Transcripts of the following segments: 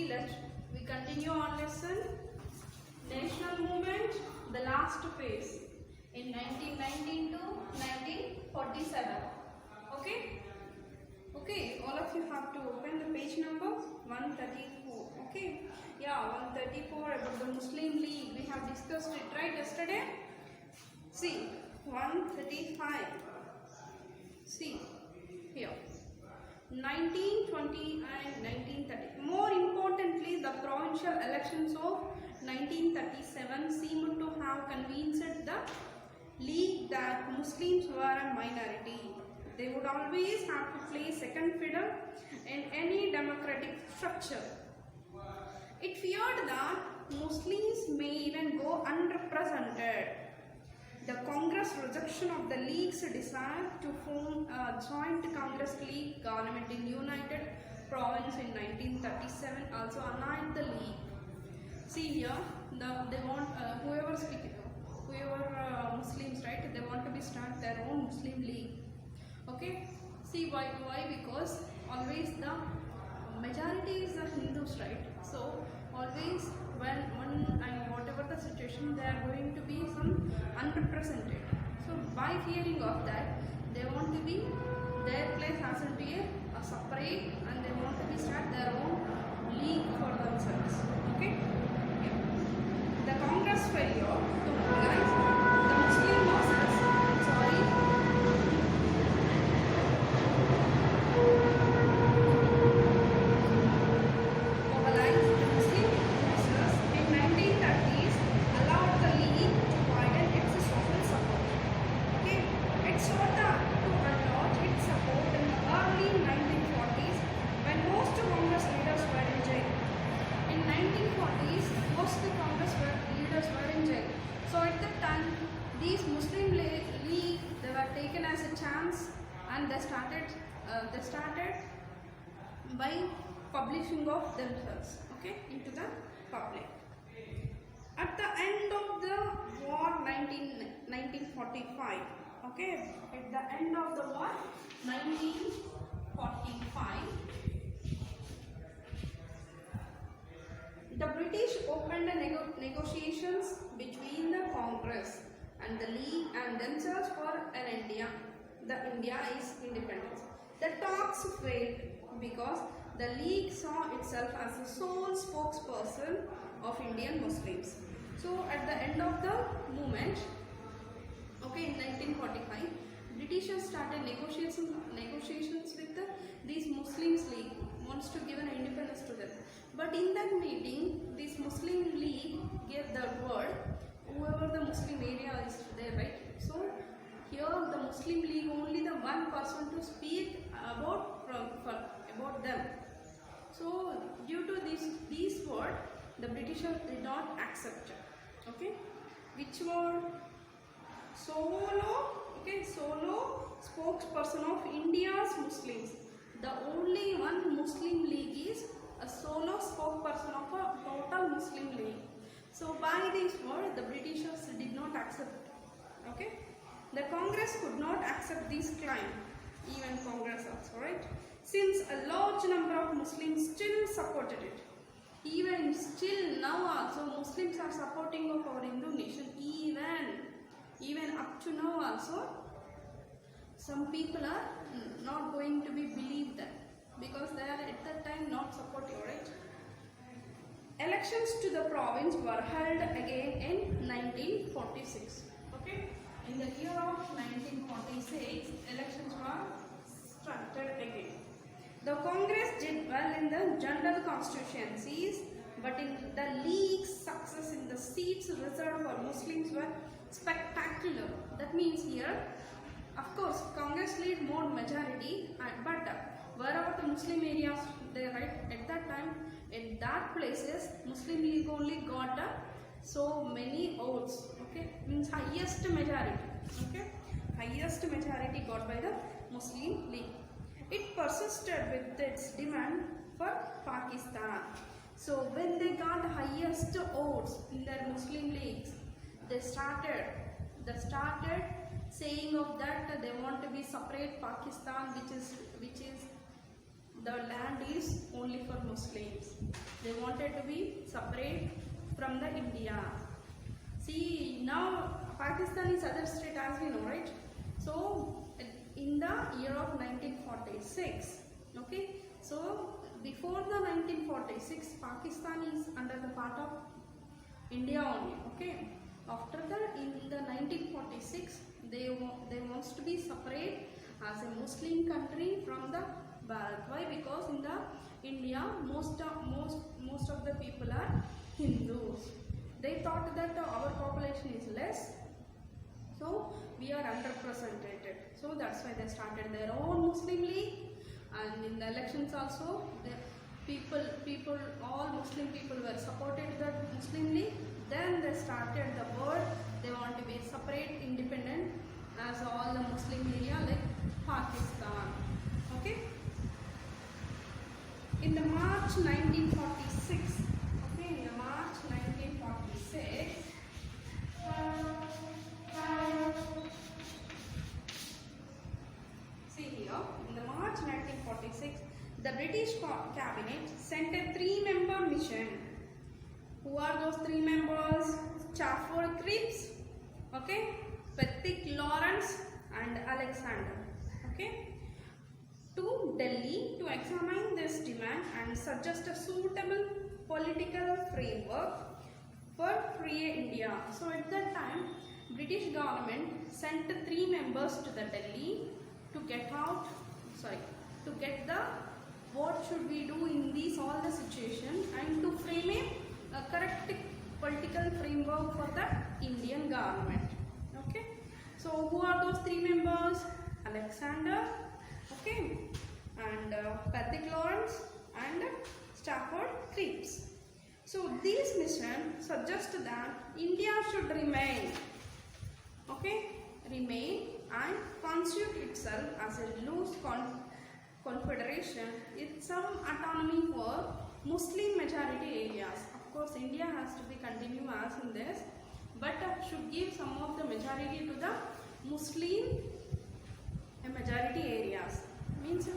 we continue our lesson. National movement, the last phase in 1919 to 1947. Okay? Okay, all of you have to open the page number 134. Okay? Yeah, 134 about the Muslim League. We have discussed it right yesterday. See, 135. See, here. 1920 and 1930. More importantly, the provincial elections of 1937 seemed to have convinced the League that Muslims were a minority. They would always have to play second fiddle in any democratic structure. It feared that Muslims may even go unrepresented. The Congress rejection of the League's desire to form a joint Congress-League government in United Province in 1937 also annoyed the League. See here, they want Muslims, right? They want to start their own Muslim League. Okay. See why? Because always the majority is the Hindus, right? So always when whatever the situation, they are going to be some unrepresented. So by fearing of that, they want to be, their place has to be a separate, and they want to start their own league for themselves. Okay? Yeah. The Congress failure to mobilize the Muslim masses. They started by publishing of themselves, okay, into the public. At the end of the war 1945, okay, at the end of the war 1945, the British opened negotiations between the Congress and the League and themselves for India. The India is independence. The talks failed because the League saw itself as the sole spokesperson of Indian Muslims. So at the end of the movement, okay, in 1945, Britishers started negotiations with these Muslims League, wants to give an independence to them. But in that meeting, this Muslim League gave the word, whoever the Muslim area is there, right? So here the Muslim League only the one person to speak about them. So due to these words, the Britishers did not accept. Okay, which were solo spokesperson of India's Muslims. The only one Muslim League is a solo spokesperson of a total Muslim League. So by this word, the Britishers did not accept. Okay. The Congress could not accept this claim, even Congress also, right? Since a large number of Muslims still supported it. Even still now also Muslims are supporting of our Hindu nation. Even up to now also, some people are not going to be believed that because they are at that time not supportive, right? Elections to the province were held again in 1946. Okay. In the year of 1946, elections were started again. The Congress did well in the general constituencies, but in the League's success in the seats reserved for Muslims were spectacular. That means here, of course, Congress lead more majority, but wherever the Muslim areas there, right, at that time, in that places, Muslim League only got so many votes. Okay, means highest majority. Okay, highest majority got by the Muslim League. It persisted with its demand for Pakistan. So when they got the highest votes in their Muslim leagues, they started saying of that they want to be separate Pakistan, which is the land is only for Muslims. They wanted to be separate from the India. See, now Pakistan is other state as we know, right? So in the year of 1946, okay, so before the 1946, Pakistan is under the part of India only, okay. After that, in the 1946, they wants to be separate as a Muslim country from the Bharat. Why? Because in the India, most of the people are Hindus. They thought that our population is less, so we are underrepresented. So that's why they started their own Muslim League, and in the elections also, the all Muslim people were supported the Muslim League. Then they started the word they want to be separate, independent as all the Muslim area like Pakistan. Okay. In the March 1946, okay, in the March 1946, see here, in the March 1946, the British cabinet sent a 3-member mission. Who are those 3 members? Stafford Cripps, okay, Patrick Lawrence and Alexander, okay, to Delhi to examine this demand and suggest a suitable political framework for free India. So at that time, British government sent 3 members to the Delhi to get the what should we do in these all the situation and to frame a correct political framework for the Indian government. Okay. So who are those 3 members? Alexander, okay, and Patrick Lawrence and Stafford Cripps. So this mission suggests that India should remain, okay, and constitute itself as a loose confederation with some autonomy for Muslim majority areas. Of course, India has to be continued as in this, but should give some of the majority to the Muslim majority areas. Means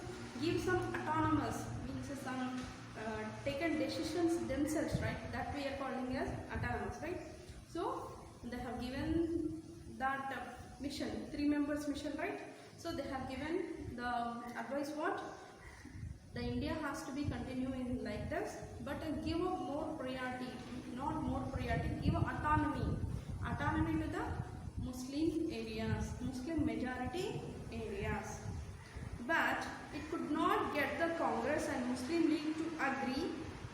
give some autonomous, means some taken decisions themselves, right? That we are calling as autonomous, right? So they have given that mission, 3 members mission, right? So they have given the advice what? The India has to be continuing like this, but give a more priority, not more priority, give autonomy to the Muslim areas, Muslim majority areas. But it could not get the Congress and Muslim League to agree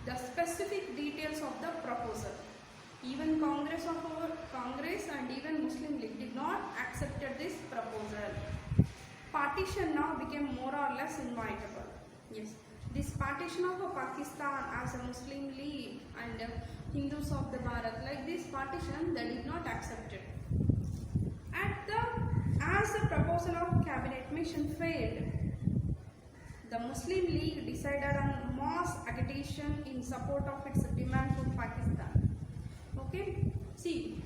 the specific details of the proposal. Even Congress and even Muslim League did not accept this proposal. Partition now became more or less inevitable. Yes, this partition of Pakistan as a Muslim League and Hindus of the Bharat, like this partition, they did not accept it. As the proposal of cabinet mission failed, the Muslim League decided on mass agitation in support of its demand for Pakistan. Okay, see,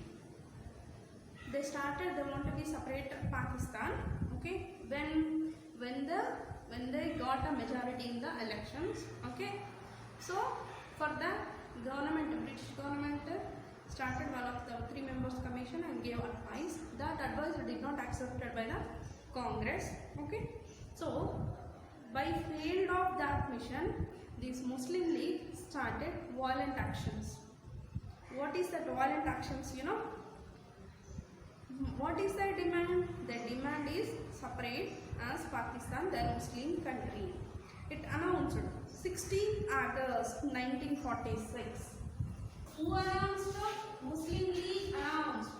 they want to be separate Pakistan. Okay, when they got a majority in the elections. Okay, so for that, British government started one of the 3 members commission and gave advice. That advice did not accepted by the Congress. Okay, so by failed of that mission, this Muslim League started violent actions. What is that violent actions? You know, what is their demand? Their demand is separate as Pakistan, their Muslim country. It announced 16 August 1946. Who announced? Muslim League announced.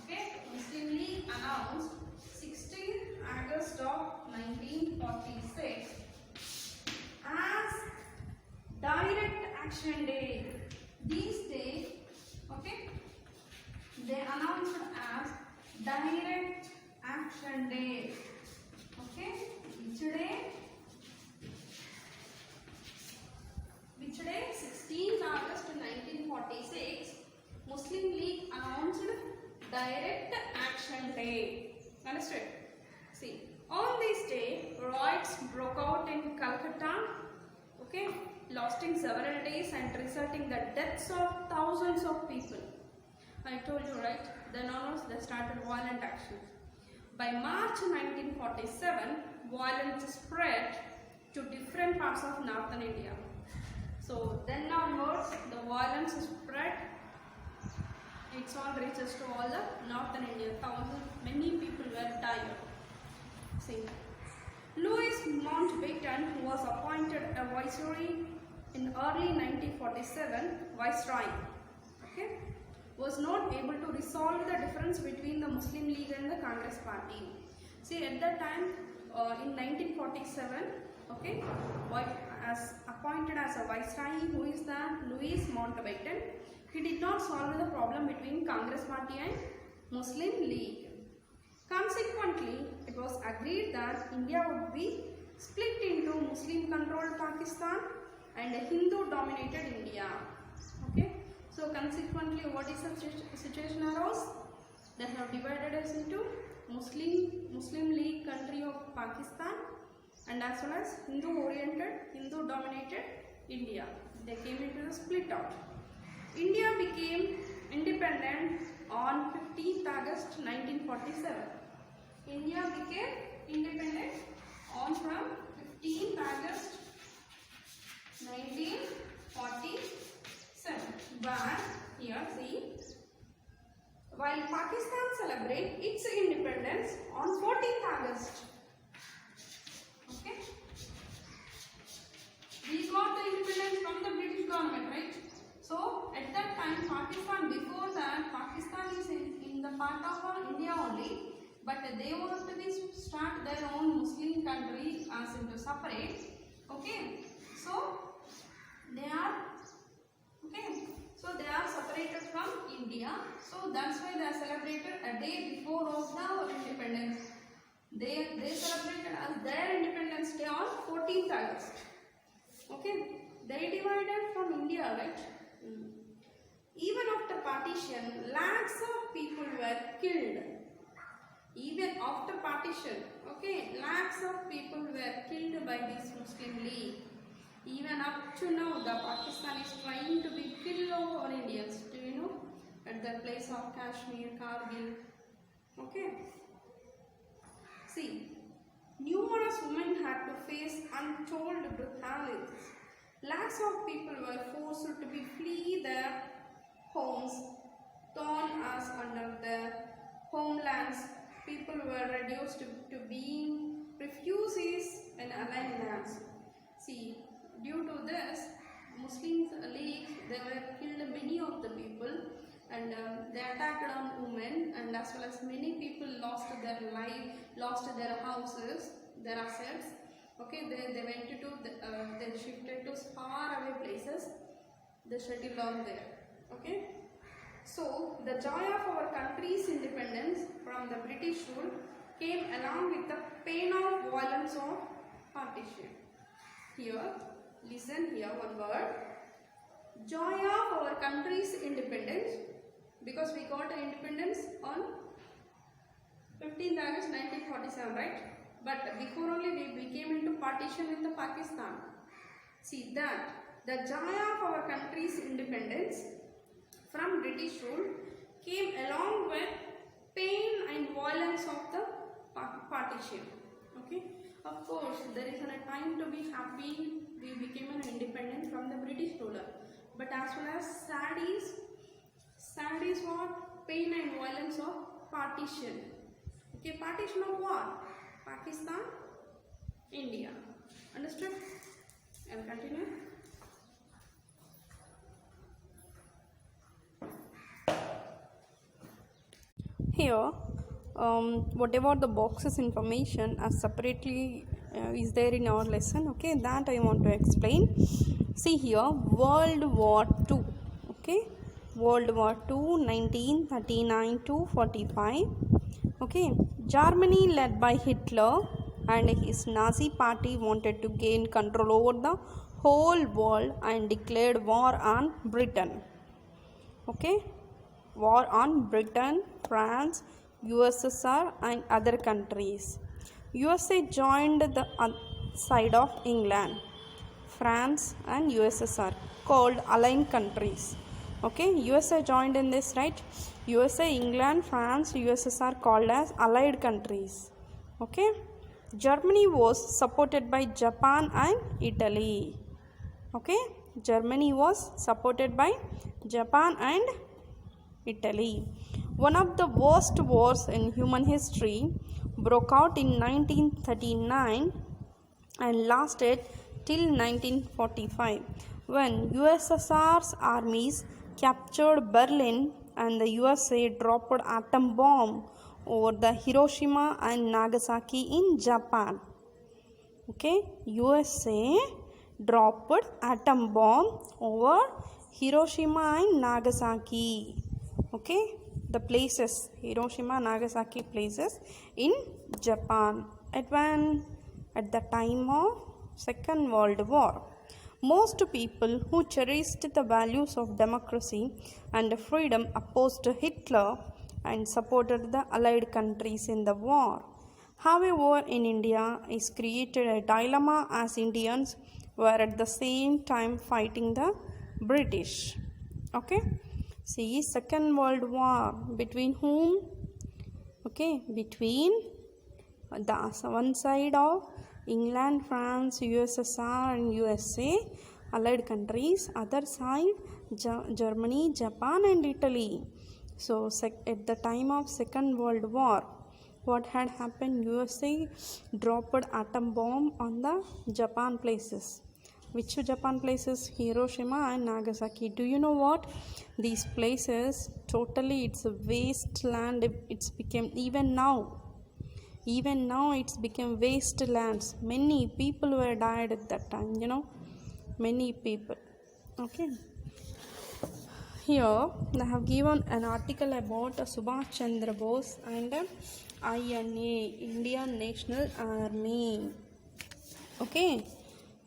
Okay, Muslim League announced 16 August of 1946 as Direct Action Day. This day, okay, they announced as Direct Action Day. Okay, which day? 16 August 1946, Muslim League announced Direct Action Day. Understood? See, on this day, riots broke out in Calcutta, okay, lasting several days and resulting the deaths of thousands of people. I told you, right? Then onwards they started violent actions. By March 1947, violence spread to different parts of northern India. So then onwards, the violence spread. It's all reaches to all the northern India. Many people were died. See, Louis Mountbatten, who was appointed a viceroy in early 1947, viceroy, okay, was not able to resolve the difference between the Muslim League and the Congress party. See, at that time, in 1947, okay, as appointed as a viceroy, who is the Louis Mountbatten, he did not solve the problem between Congress party and Muslim League. Consequently, it was agreed that India would be split into Muslim-controlled Pakistan and a Hindu-dominated India. Okay. So consequently, what is the situation arose? They have divided us into Muslim League country of Pakistan and as well as Hindu-oriented, Hindu-dominated India. They came into the split out. India became independent on 15th August 1947. India became independent on from 15th August 1947. But here see, while Pakistan celebrates its independence on 14th August. Okay. We got the independence from the British government, right? So at that time, Pakistan, before that, Pakistan is in the part of India only, but they want to start their own Muslim country as into separate. Okay, so they are separated from India. So that's why they are celebrated a day before of the independence. They celebrated as their independence day on 14th August. Okay, they divided from India, right? Even after partition, lakhs of people were killed. Even after partition, okay, lakhs of people were killed by this Muslim League. Even up to now, the Pakistan is trying to be kill over Indians. Do you know? At the place of Kashmir, Kargil. Okay. See, numerous women had to face untold brutalities. Lakhs of people were forced to flee their homes, torn as under their homelands. People were reduced to being refugees in allied lands. See, due to this, Muslim League, they were killed many of the people, and they attacked on women, and as well as many people lost their life, lost their houses, their assets. Okay, they went to they shifted to far away places. They settled down there. Okay, so the joy of our country's independence from the British rule came along with the pain of violence of partition. Here, listen here one word. Joy of our country's independence, because we got independence on 15th August 1947, right? But before only we came into partition with the Pakistan. See that the joy of our country's independence from British rule came along with pain and violence of the partition. Okay. Of course, there is a time to be happy. We became an independent from the British ruler. But as well as sad is what? Pain and violence of partition. Okay, partition of what? Pakistan, India. Understood? I'll continue. Here, what about the boxes information as separately is there in our lesson? Okay, that I want to explain. See here, World War II. Okay, World War II, 1939 to 45. Okay, Germany led by Hitler and his Nazi party wanted to gain control over the whole world and declared war on Britain. Okay, war on Britain, France, USSR and other countries. USA joined the side of England, France and USSR, called aligned countries. Okay, USA joined in this, right? USA, England, France, USSR called as allied countries. Okay, Germany was supported by Japan and Italy. Okay, Germany was supported by Japan and Italy. One of the worst wars in human history broke out in 1939 and lasted till 1945 when USSR's armies captured Berlin and the USA dropped atom bomb over the Hiroshima and Nagasaki in Japan. Okay, USA dropped atom bomb over Hiroshima and Nagasaki. Okay, the places, Hiroshima, Nagasaki places in Japan at the time of Second World War. Most people who cherished the values of democracy and freedom opposed Hitler and supported the allied countries in the war. However, in India, it created a dilemma as Indians were at the same time fighting the British. Okay, see, Second World War between whom? Okay, between the one side of England, France, USSR and USA, allied countries, other side Germany, Japan and Italy. So at the time of Second World War, what had happened? USA dropped atom bomb on the Japan places. Which Japan places? Hiroshima and Nagasaki. Do you know what? These places, totally it's a wasteland. It's become, even now it's become wastelands. Many people were died at that time, many people. Okay, here I have given an article about Subhash Chandra Bose and INA, Indian National Army. Okay,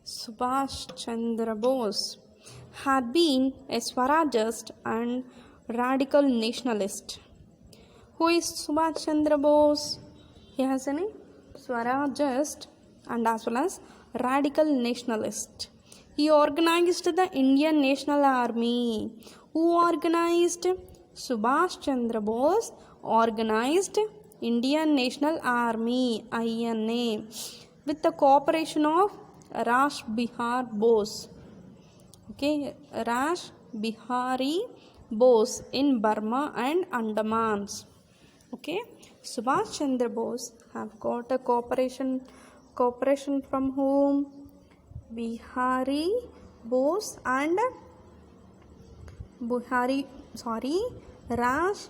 Subhash Chandra Bose had been a Swarajist and radical nationalist. Who is Subhash Chandra Bose? He has a name, Swarajist and as well as radical nationalist. He organized the Indian National Army. Who organized? Subhash Chandra Bose organized Indian National Army, INA, with the cooperation of Rash Bihar Bose. Okay, Rash Bihari Bose in Burma and Andamans. Okay, Subhash Chandra Bose have got a cooperation from whom? Bihari Bose and Rash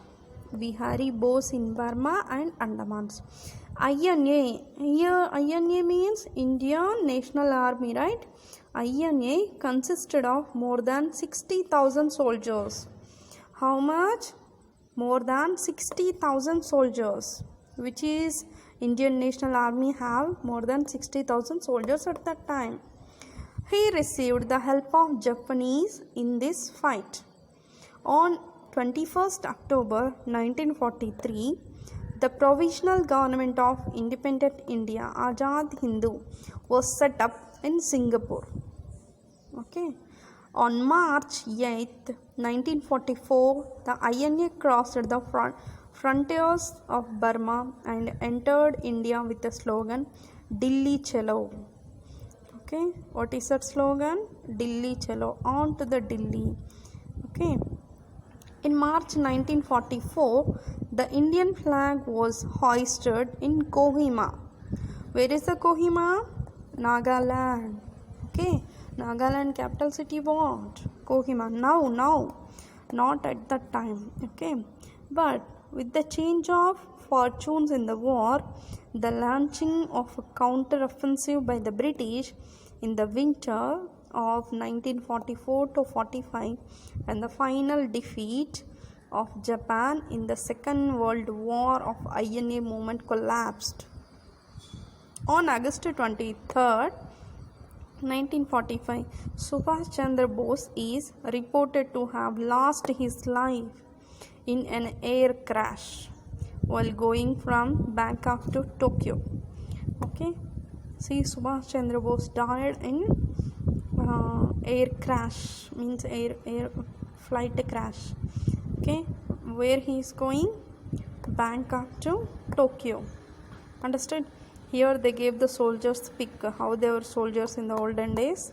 Bihari Bose in Burma and Andamans. INA, here INA means Indian National Army, right? INA consisted of more than 60,000 soldiers. How much? More than 60,000 soldiers, which is Indian National Army have more than 60,000 soldiers at that time. He received the help of Japanese in this fight. On 21st October 1943, the Provisional Government of Independent India, Azad Hindu, was set up in Singapore. Okay. On March 8, 1944, the INA crossed the frontiers of Burma and entered India with the slogan, Dilli Chalo. Okay, what is that slogan? Dilli Chalo, on to the Delhi. Okay. In March 1944, the Indian flag was hoisted in Kohima. Where is the Kohima? Nagaland. Okay. Nagaland capital city what? Kohima. Now, not at that time. Okay, but with the change of fortunes in the war, the launching of a counter-offensive by the British in the winter of 1944 to 45 and the final defeat of Japan in the Second World War of INA movement collapsed. On August 23rd, 1945, Subhash Chandra Bose is reported to have lost his life in an air crash while going from Bangkok to Tokyo. Okay, see, Subhash Chandra Bose died in air crash, means air flight crash. Okay, where he is going? Bangkok to Tokyo. Understood? Here they gave the soldiers pick how they were soldiers in the olden days,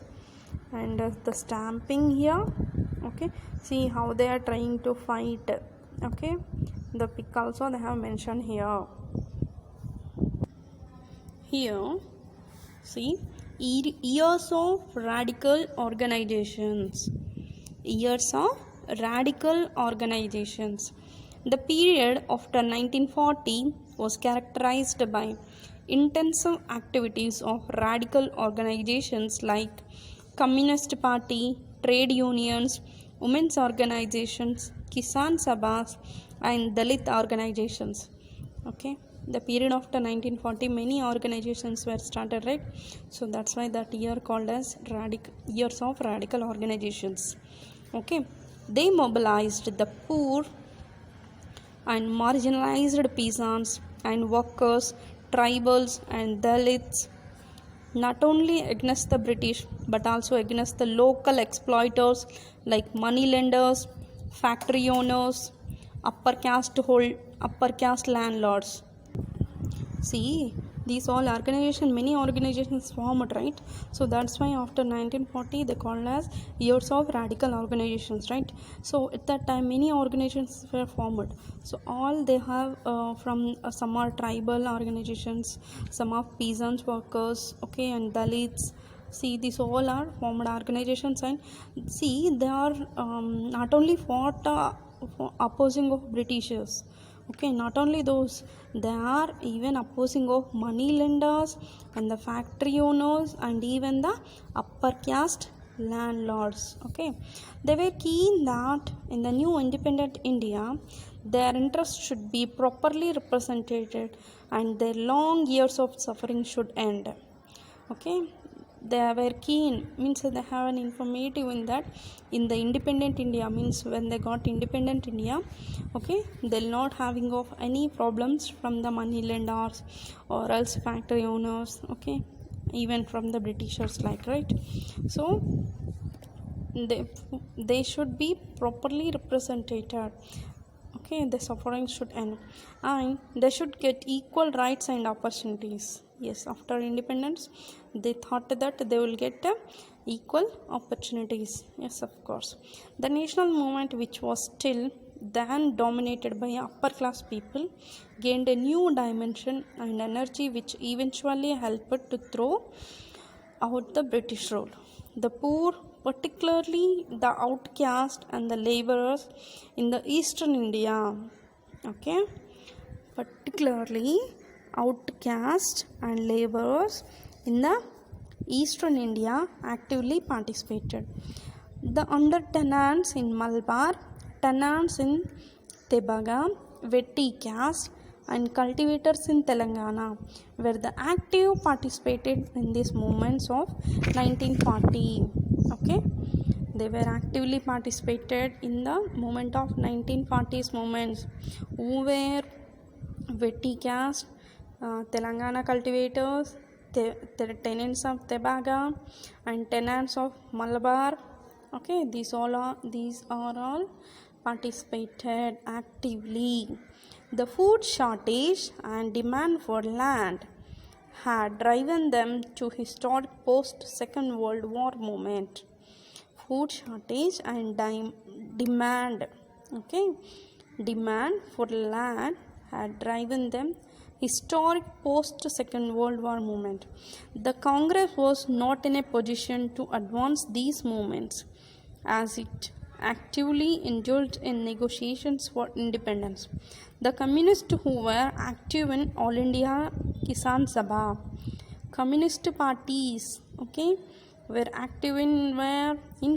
and the stamping here. Okay, see how they are trying to fight. Okay, the pick also they have mentioned here. Here, see, years of radical organizations. Years of radical organizations. The period after 1940 was characterized by intensive activities of radical organizations like Communist Party, trade unions, women's organizations, Kisan Sabhas, and Dalit organizations. Okay, the period after 1940 many organizations were started, right? So that's why that year called as years of radical organizations. Okay, they mobilized the poor and marginalized peasants and workers, tribals and Dalits, not only against the British but also against the local exploiters like money lenders, factory owners, upper caste landlords. See, these all many organizations formed, right? So that's why after 1940 they called as years of radical organizations, right? So at that time many organizations were formed. So all they have from some are tribal organizations, some are peasants workers, okay, and Dalits. See, these all are formed organizations, and see they are not only fought opposing of Britishers. Okay, not only those, they are even opposing of money lenders and the factory owners and even the upper caste landlords. Okay, they were keen that in the new independent India their interests should be properly represented and their long years of suffering should end. Okay, they were keen, means they have an informative in that in the independent India, means when they got independent India, okay, they'll not having of any problems from the money lenders or else factory owners, okay, even from the Britishers, like, right? So they should be properly represented. Okay, the suffering should end and they should get equal rights and opportunities. Yes, after independence they thought that they will get equal opportunities. Yes, of course, the national movement, which was still then dominated by upper class people, gained a new dimension and energy which eventually helped to throw out the British rule. The poor, particularly the outcast and the laborers in the eastern India, okay, particularly outcast and laborers in the eastern India actively participated. The under tenants in Malabar, tenants in Tebaga, Vetti caste, and cultivators in Telangana were the active participated in these movements of 1940. Okay, they were actively participated in the movement of 1940s movements. Who were Vetti caste, Telangana cultivators, tenants of Tebaga, and tenants of Malabar. Okay, these are all participated actively. The food shortage and demand for land had driven them to historic post-Second World War movement. Food shortage and demand, okay, demand for land had driven them historic post-Second World War movement. The Congress was not in a position to advance these movements as it actively indulged in negotiations for independence. The communists who were active in All India Kisan Sabha, communist parties, okay, were active in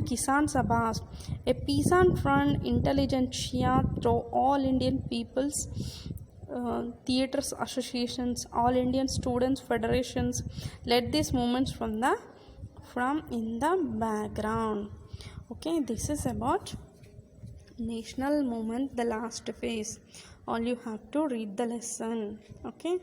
Kisan Sabhas, a peasant front intelligentsia through all Indian peoples, theatres associations, all Indian students federations led these movements from in the background. Okay, this is about national movement, the last phase. All you have to read the lesson. Okay.